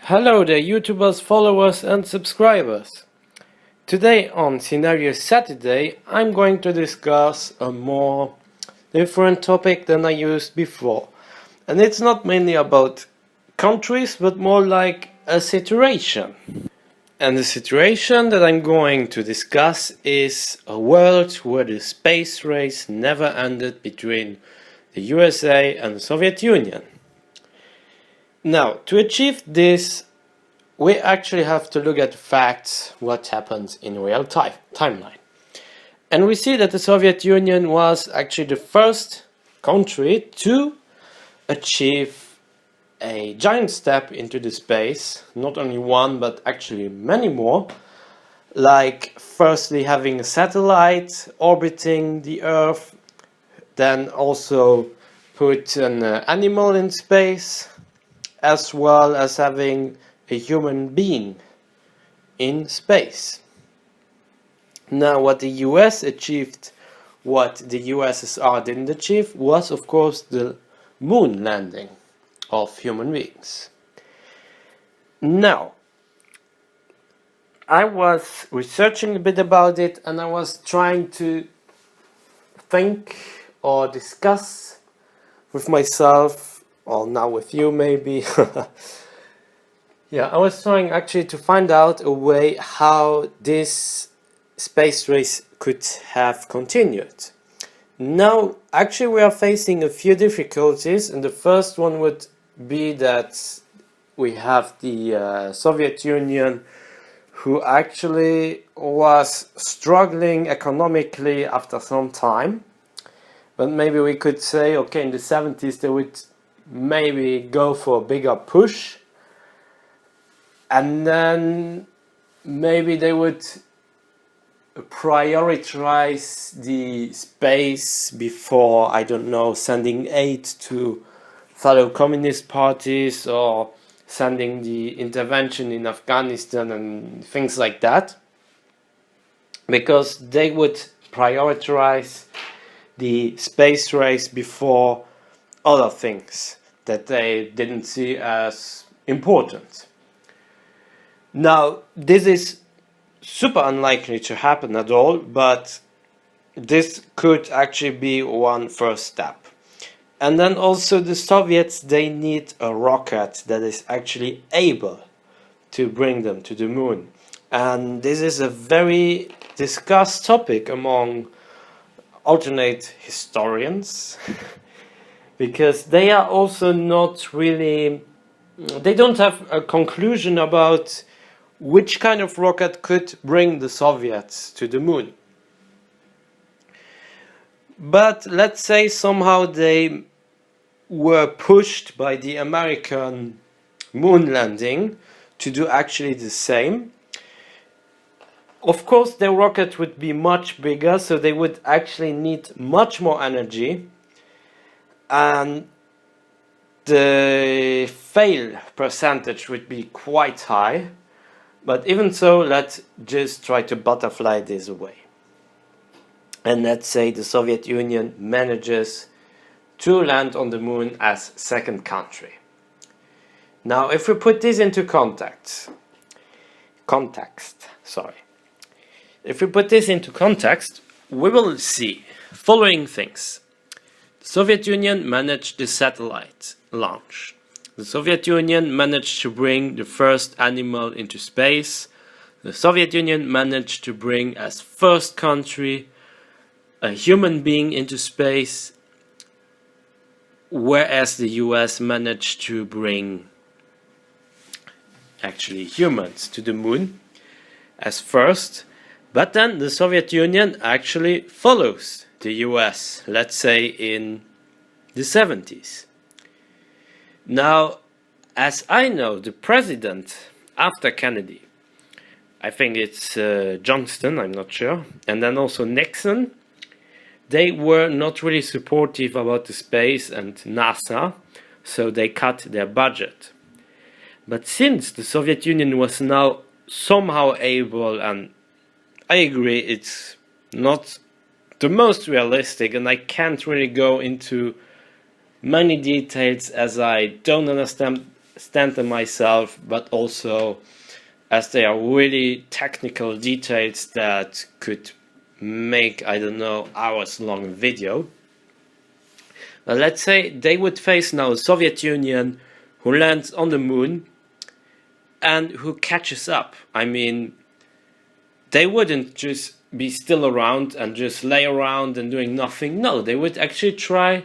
Hello there YouTubers, followers and subscribers. Today on Scenario Saturday I'm going to discuss a more different topic than I used before. And it's not mainly about countries but more like a situation. And the situation that I'm going to discuss is a world where the space race never ended between the USA and the Soviet Union. Now, to achieve this, we actually have to look at facts, what happens in real timeline. And we see that the Soviet Union was actually the first country to achieve a giant step into the space, not only one but actually many more, like firstly having a satellite orbiting the Earth, then also put an animal in space, as well as having a human being in space. Now, what the US achieved, what the USSR didn't achieve, was of course the moon landing of human beings. Now, I was researching a bit about it and I was trying to think or discuss with myself, or now with you maybe. Yeah, I was trying actually to find out a way how this space race could have continued. Now, actually we are facing a few difficulties, and the first one would be that we have the Soviet Union, who actually was struggling economically after some time. But maybe we could say, okay, in the 70s they would maybe go for a bigger push, and then maybe they would prioritize the space before, I don't know, sending aid to fellow communist parties or sending the intervention in Afghanistan and things like that, because they would prioritize the space race before other things that they didn't see as important. Now, this is super unlikely to happen at all, but this could actually be one first step. And then also the Soviets, they need a rocket that is actually able to bring them to the moon. And this is a very discussed topic among alternate historians. Because they are also not really, they don't have a conclusion about which kind of rocket could bring the Soviets to the moon. But let's say somehow they were pushed by the American moon landing to do actually the same. Of course, their rocket would be much bigger, so they would actually need much more energy. And the fail percentage would be quite high, but even so, let's just try to butterfly this away. And let's say the Soviet Union manages to land on the moon as second country. Now, if we put this into context, if we put this into context, we will see following things. The Soviet Union managed the satellite launch. The Soviet Union managed to bring the first animal into space. The Soviet Union managed to bring as first country a human being into space, whereas the US managed to bring actually humans to the moon as first. But then the Soviet Union actually follows the US, let's say in the 70s. Now, as I know, the president after Kennedy, I think it's Johnston, I'm not sure, and then also Nixon, they were not really supportive about the space and NASA, so they cut their budget. But since the Soviet Union was now somehow able, and I agree it's not the most realistic, and I can't really go into many details as I don't understand stand them myself, but also as they are really technical details that could make, I don't know, hours long video. Let's say they would face now Soviet Union who lands on the moon and who catches up. I mean, they wouldn't just be still around and just lay around and doing nothing. No, they would actually try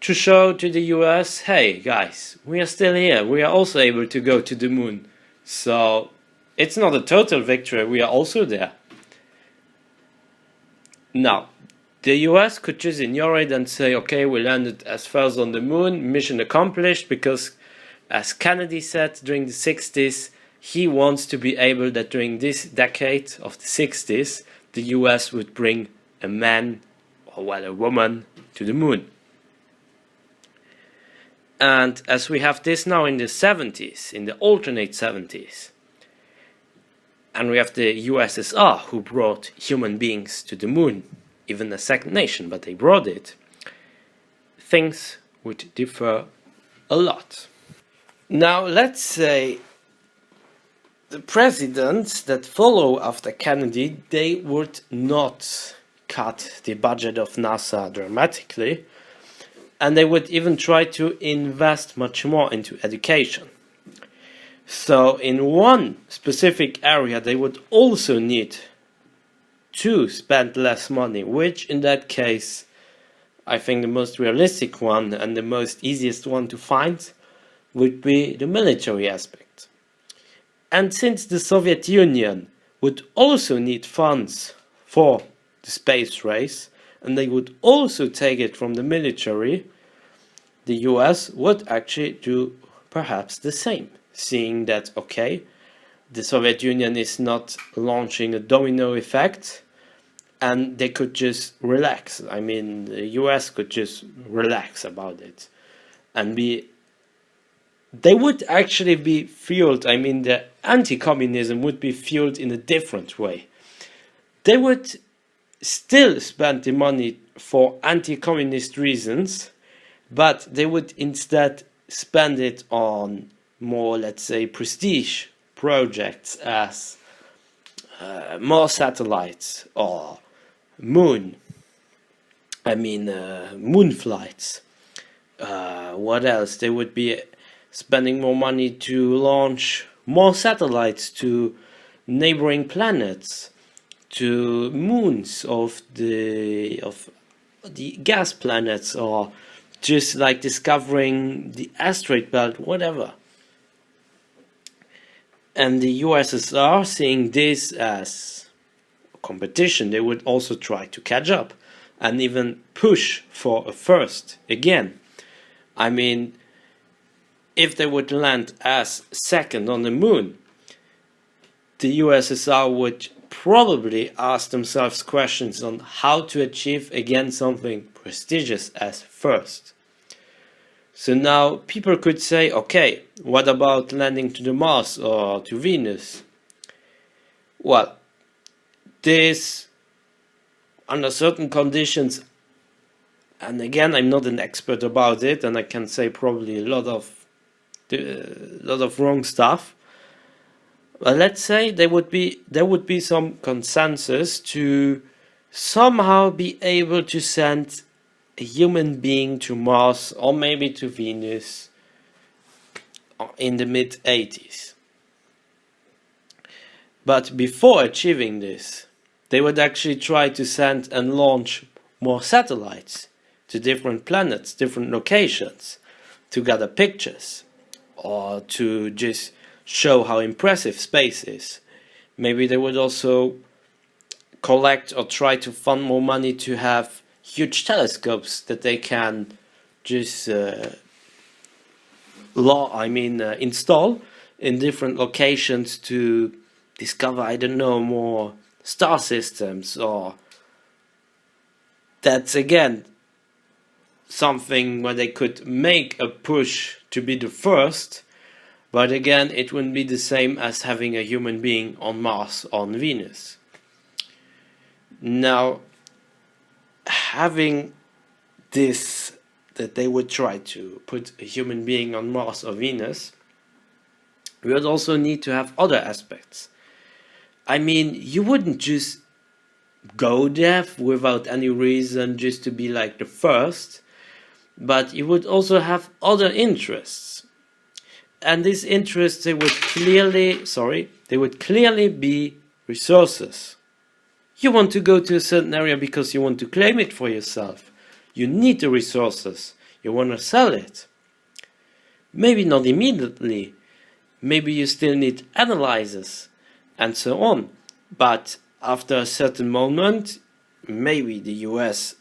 to show to the US, hey guys, we are still here. We are also able to go to the moon. So it's not a total victory. We are also there. Now, the US could just ignore it and say, okay, we landed as first on the moon, mission accomplished, because as Kennedy said during the 60s, he wants to be able that during this decade of the 60s, the US would bring a man, or well, a woman, to the moon. And as we have this now in the 70s, in the alternate 70s, and we have the USSR who brought human beings to the moon, even a second nation, but they brought it, things would differ a lot. Now let's say the presidents that follow after Kennedy, they would not cut the budget of NASA dramatically, and they would even try to invest much more into education. So in one specific area they would also need to spend less money, which in that case I think the most realistic one and the most easiest one to find would be the military aspect. And since the Soviet Union would also need funds for the space race, and they would also take it from the military, the US would actually do perhaps the same, seeing that, okay, the Soviet Union is not launching a domino effect, and they could just relax. I mean, the US could just relax about it and they would actually be fueled. I mean, the anti-communism would be fueled in a different way. They would still spend the money for anti-communist reasons, but they would instead spend it on more, let's say, prestige projects as more satellites or moon flights. What else? They would be spending more money to launch more satellites to neighboring planets, to moons of the gas planets, or just like discovering the asteroid belt, whatever. And the USSR, seeing this as a competition, they would also try to catch up and even push for a first again. I mean, if they would land as second on the moon, the USSR would probably ask themselves questions on how to achieve again something prestigious as first. So now people could say, okay, what about landing to the Mars or to Venus? Well, this, under certain conditions, and again, I'm not an expert about it, and I can say probably a lot of wrong stuff. But let's say there would be some consensus to somehow be able to send a human being to Mars or maybe to Venus in the mid-80s. But before achieving this, they would actually try to send and launch more satellites to different planets, different locations, to gather pictures or to just show how impressive space is. Maybe they would also collect or try to fund more money to have huge telescopes that they can just install in different locations to discover, I don't know, more star systems. Or that's again something where they could make a push to be the first, but again it wouldn't be the same as having a human being on Mars, on Venus. Now, having this, that they would try to put a human being on Mars or Venus, we would also need to have other aspects. I mean, you wouldn't just go there without any reason just to be like the first, but you would also have other interests. And these interests, they would clearly be resources. You want to go to a certain area because you want to claim it for yourself. You need the resources. You want to sell it. Maybe not immediately. Maybe you still need analyzers and so on. But after a certain moment, maybe the US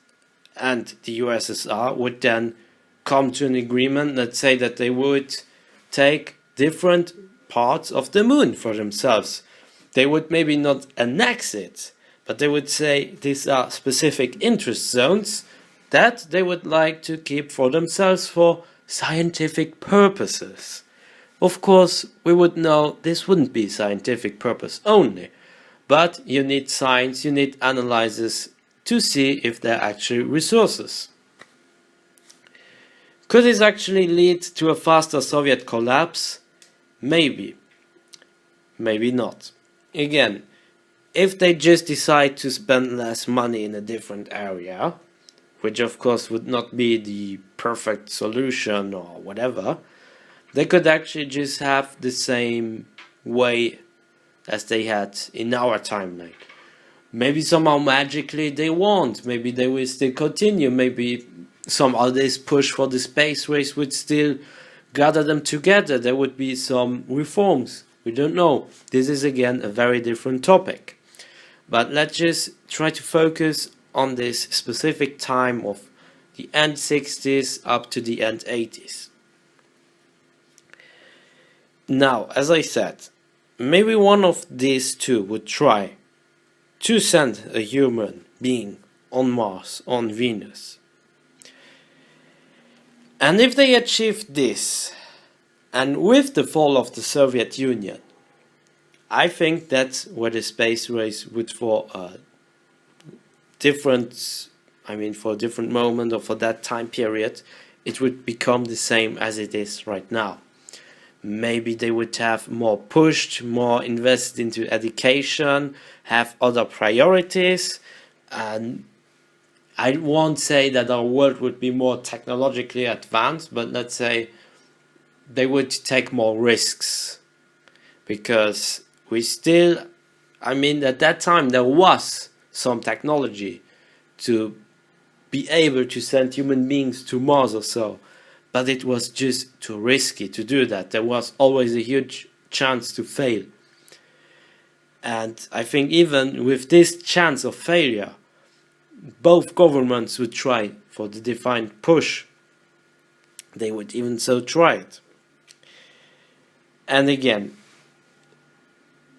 and the USSR would then come to an agreement, let's say that they would take different parts of the moon for themselves. They would maybe not annex it, but they would say these are specific interest zones that they would like to keep for themselves for scientific purposes. Of course, we would know this wouldn't be scientific purpose only, but you need science, you need analyzers to see if they're actually resources. Could this actually lead to a faster Soviet collapse? Maybe. Maybe not. Again, if they just decide to spend less money in a different area, which of course would not be the perfect solution or whatever, they could actually just have the same way as they had in our timeline. Maybe somehow magically they won't. Maybe they will still continue. Maybe some others push for the space race would still gather them together. There would be some reforms. We don't know. This is again a very different topic. But let's just try to focus on this specific time of the end 60s up to the end 80s. Now, as I said, maybe one of these two would try to send a human being on Mars, on Venus. And if they achieve this, and with the fall of the Soviet Union, I think that's where the space race would for a different moment or for that time period, it would become the same as it is right now. Maybe they would have more pushed, more invested into education, have other priorities, and I won't say that our world would be more technologically advanced, but let's say they would take more risks, because at that time there was some technology to be able to send human beings to Mars or so, but it was just too risky to do that. There was always a huge chance to fail. And I think even with this chance of failure, both governments would try for the defined push. They would even so try it. And again,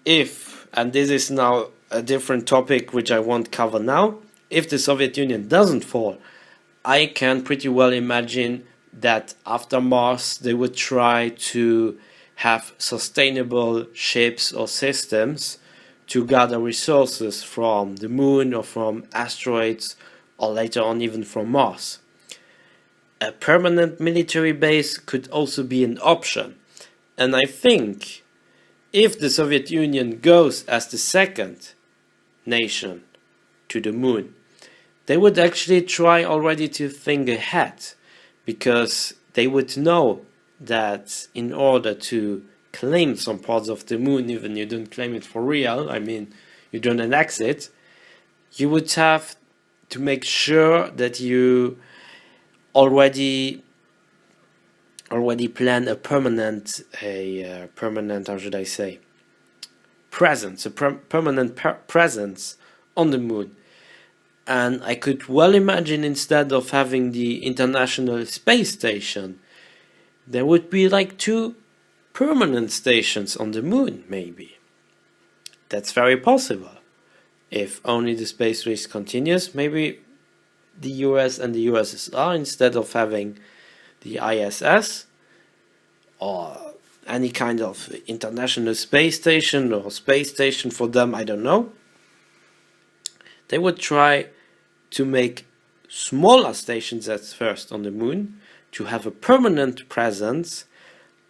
and this is now a different topic which I won't cover now, if the Soviet Union doesn't fall, I can pretty well imagine that after Mars they would try to have sustainable ships or systems to gather resources from the moon or from asteroids, or later on even from Mars. A permanent military base could also be an option, and I think if the Soviet Union goes as the second nation to the moon, they would actually try already to think ahead, because they would know that in order to claim some parts of the moon, even you don't claim it for real, you don't annex it, you would have to make sure that you already plan a permanent, how should I say, presence, permanent presence on the moon. And I could well imagine, instead of having the International Space Station, there would be like 2 permanent stations on the moon, maybe. That's very possible. If only the space race continues, maybe the US and the USSR, instead of having the ISS or any kind of International Space Station or space station for them, I don't know, they would try to make smaller stations at first on the moon to have a permanent presence,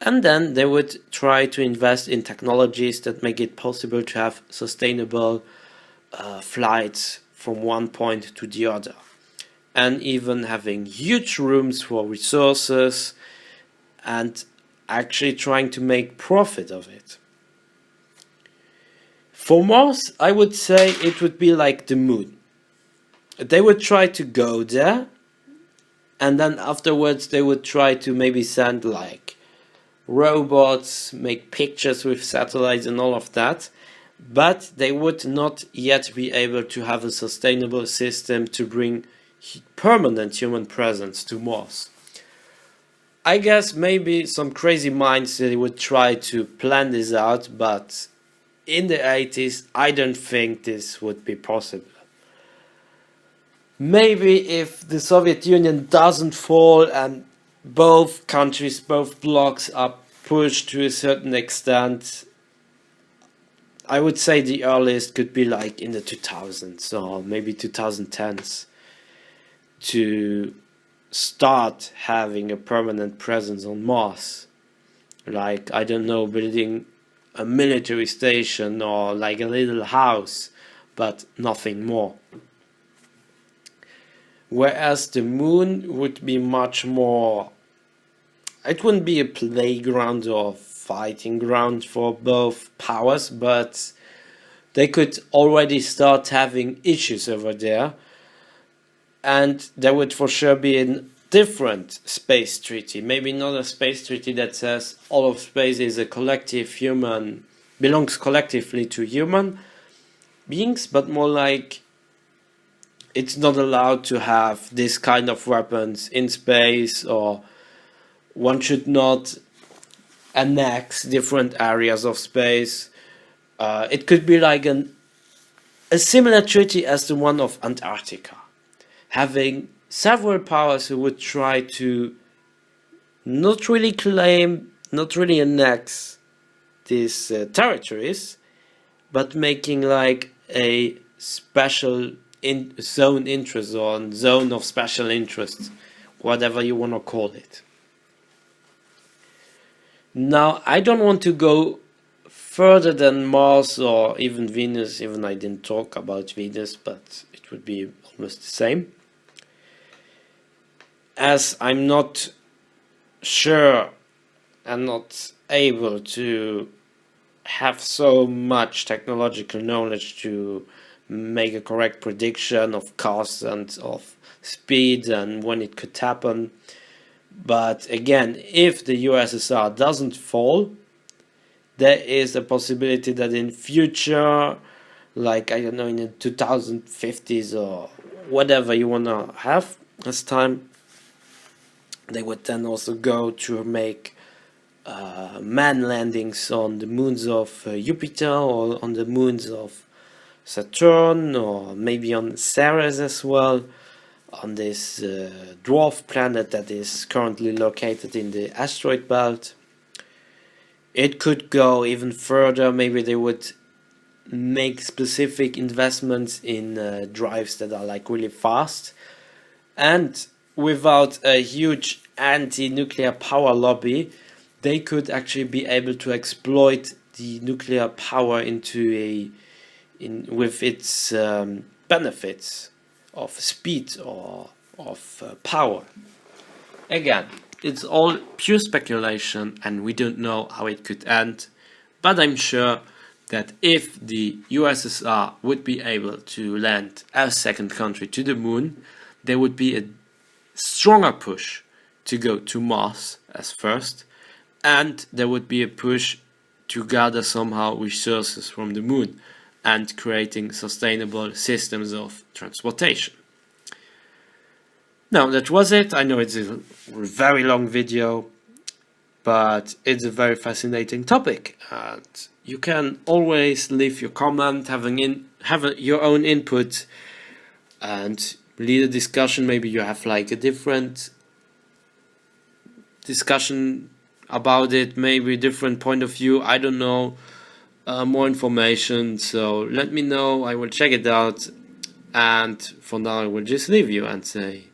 And then they would try to invest in technologies that make it possible to have sustainable flights from one point to the other. And even having huge rooms for resources and actually trying to make profit of it. For Mars, I would say it would be like the moon. They would try to go there, and then afterwards they would try to maybe send like robots, make pictures with satellites and all of that, but they would not yet be able to have a sustainable system to bring permanent human presence to Mars. I guess maybe some crazy minds they would try to plan this out, but in the 80s I don't think this would be possible. Maybe if the Soviet Union doesn't fall and both countries, both blocs are pushed to a certain extent, I would say the earliest could be like in the 2000s or maybe 2010s to start having a permanent presence on Mars. Like, I don't know, building a military station or like a little house, but nothing more. Whereas the moon would be much more, it wouldn't be a playground or fighting ground for both powers, but they could already start having issues over there. And there would for sure be a different space treaty. Maybe not a space treaty that says all of space is a collective human, belongs collectively to human beings, but more like it's not allowed to have this kind of weapons in space, or one should not annex different areas of space. It could be like a similar treaty as the one of Antarctica, having several powers who would try to not really claim, not really annex these territories, but making like a special zone interest or zone of special interest, whatever you want to call it. Now, I don't want to go further than Mars or even Venus, even I didn't talk about Venus, but it would be almost the same. As I'm not sure and not able to have so much technological knowledge to make a correct prediction of cost and of speed and when it could happen. But again, if the USSR doesn't fall, there is a possibility that in future, like, I don't know, in the 2050s or whatever you want to have as time, they would then also go to make man landings on the moons of Jupiter or on the moons of Saturn, or maybe on Ceres as well, on this dwarf planet that is currently located in the asteroid belt. It could go even further. Maybe they would make specific investments in drives that are like really fast, and without a huge anti-nuclear power lobby, they could actually be able to exploit the nuclear power into with its benefits of speed or of power. Again, it's all pure speculation and we don't know how it could end, but I'm sure that if the USSR would be able to land as second country to the moon, there would be a stronger push to go to Mars as first, and there would be a push to gather somehow resources from the moon and creating sustainable systems of transportation. Now, that was it. I know it's a very long video, but it's a very fascinating topic, and you can always leave your comment, have your own input, and lead a discussion. Maybe you have like a different discussion about it, maybe a different point of view, I don't know, more information, so let me know. I will check it out, and for now I will just leave you and say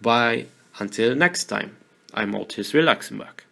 bye until next time. I'm Althistory Luxembourg.